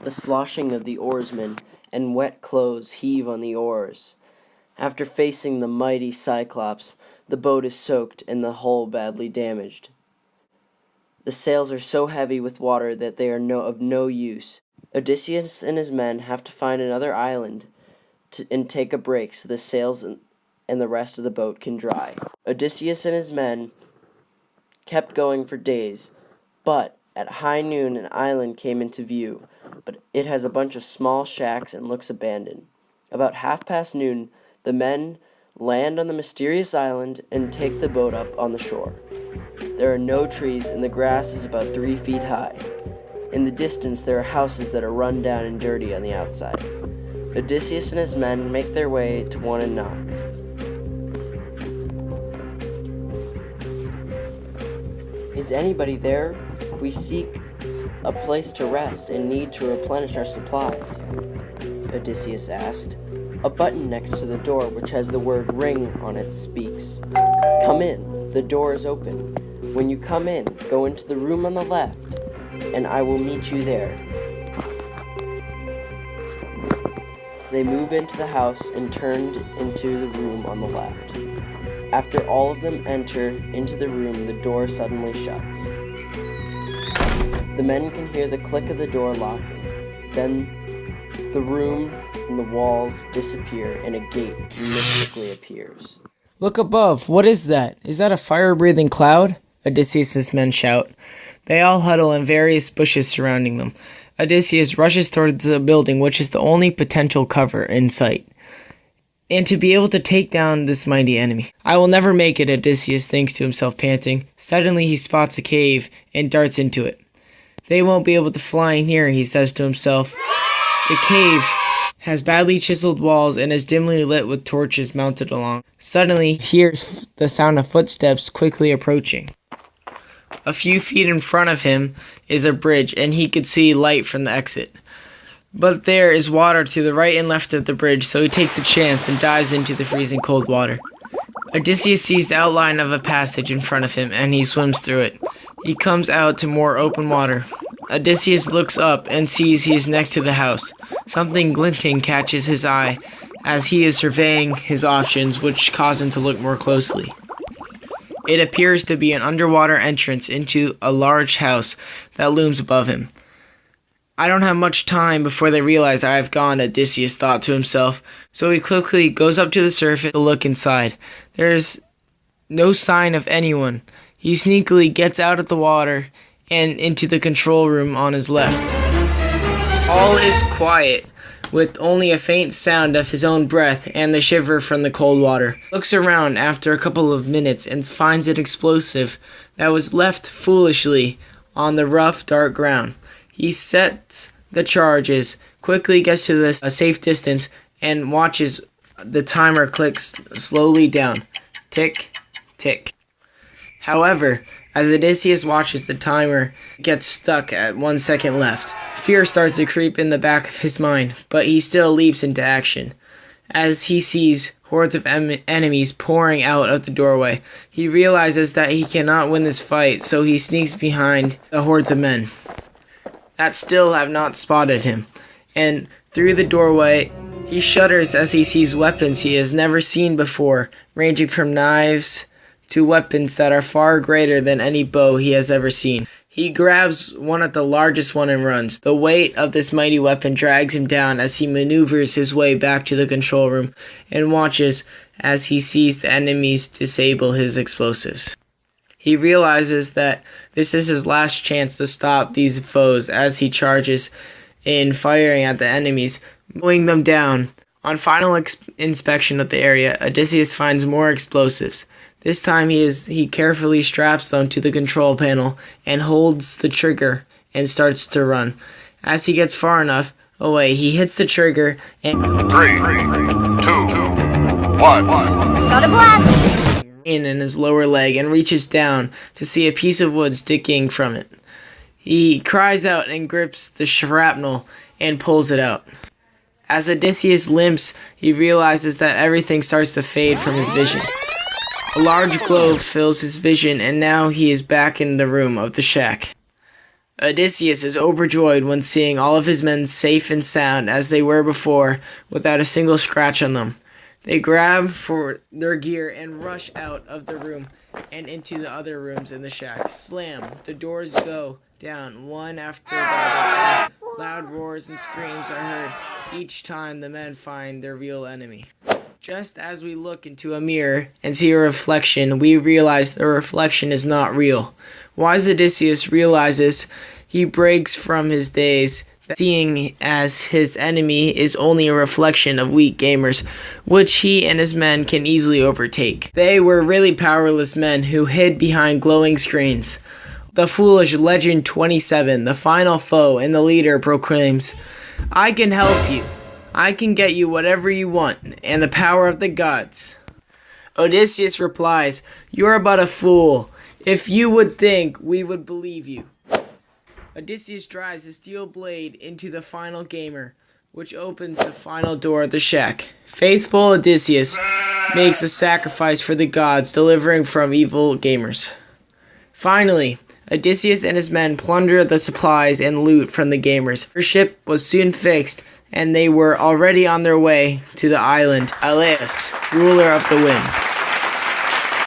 The sloshing of the oarsmen and wet clothes heave on the oars. After facing the mighty Cyclops, the boat is soaked and the hull badly damaged. The sails are so heavy with water that they are of no use. Odysseus and his men have to find another island and take a break so the sails and the rest of the boat can dry. Odysseus and his men kept going for days, but at high noon an island came into view, but it has a bunch of small shacks and looks abandoned. About noon, the men land on the mysterious island and take the boat up on the shore. There are no trees and the grass is about 3 feet high. In the distance there are houses that are run down and dirty on the outside. Odysseus and his men make their way to one and knock. "Is anybody there? We seek a place to rest and need to replenish our supplies," Odysseus asked. A button next to the door, which has the word "ring" on it, speaks. "Come in. The door is open. When you come in, go into the room on the left, and I will meet you there." They move into the house and turned into the room on the left. After all of them enter into the room, the door suddenly shuts. The men can hear the click of the door locking. Then the room and the walls disappear and a gate mystically appears. "Look above! What is that? Is that a fire-breathing cloud?" Odysseus' men shout. They all huddle in various bushes surrounding them. Odysseus rushes towards the building, which is the only potential cover in sight, and to be able to take down this mighty enemy. "I will never make it," Odysseus thinks to himself, panting. Suddenly he spots a cave and darts into it. "They won't be able to fly in here," he says to himself. The cave has badly chiseled walls and is dimly lit with torches mounted along. Suddenly he hears the sound of footsteps quickly approaching. A few feet in front of him is a bridge, and he could see light from the exit. But there is water to the right and left of the bridge, so he takes a chance and dives into the freezing cold water. Odysseus sees the outline of a passage in front of him, and he swims through it. He comes out to more open water. Odysseus looks up and sees he is next to the house. Something glinting catches his eye as he is surveying his options, which cause him to look more closely. It appears to be an underwater entrance into a large house that looms above him. "I don't have much time before they realize I have gone," Odysseus thought to himself, so he quickly goes up to the surface to look inside. There is no sign of anyone. He sneakily gets out of the water and into the control room on his left. All is quiet, with only a faint sound of his own breath and the shiver from the cold water. Looks around after a couple of minutes and finds an explosive that was left foolishly on the rough, dark ground. He sets the charges, quickly gets to a safe distance, and watches the timer click slowly down. Tick, tick. However, as Odysseus watches, the timer gets stuck at 1 second left. Fear starts to creep in the back of his mind, but he still leaps into action. As he sees hordes of enemies pouring out of the doorway, he realizes that he cannot win this fight, so he sneaks behind the hordes of men that still have not spotted him. And through the doorway, he shudders as he sees weapons he has never seen before, ranging from knives to weapons that are far greater than any bow he has ever seen. He grabs one of the largest one and runs. The weight of this mighty weapon drags him down as he maneuvers his way back to the control room and watches as he sees the enemies disable his explosives. He realizes that this is his last chance to stop these foes as he charges in, firing at the enemies, mowing them down. On final inspection of the area, Odysseus finds more explosives. This time he carefully straps them to the control panel and holds the trigger and starts to run. As he gets far enough away, he hits the trigger and 3, 2, 1. Got a blast! In his lower leg and reaches down to see a piece of wood sticking from it. He cries out and grips the shrapnel and pulls it out. As Odysseus limps, he realizes that everything starts to fade from his vision. A large glow fills his vision, and now he is back in the room of the shack. Odysseus is overjoyed when seeing all of his men safe and sound as they were before, without a single scratch on them. They grab for their gear and rush out of the room and into the other rooms in the shack. Slam! The doors go down one after the other. Loud roars and screams are heard each time the men find their real enemy. Just as we look into a mirror and see a reflection, we realize the reflection is not real. Wise Odysseus realizes he breaks from his daze, seeing as his enemy is only a reflection of weak gamers, which he and his men can easily overtake. They were really powerless men who hid behind glowing screens. The foolish Legend 27, the final foe and the leader, proclaims, "I can help you. I can get you whatever you want, and the power of the gods." Odysseus replies, "You're but a fool. If you would think, we would believe you." Odysseus drives a steel blade into the final gamer, which opens the final door of the shack. Faithful Odysseus makes a sacrifice for the gods, delivering from evil gamers. Finally, Odysseus and his men plunder the supplies and loot from the gamers. Their ship was soon fixed, and they were already on their way to the island Aeolus, ruler of the winds.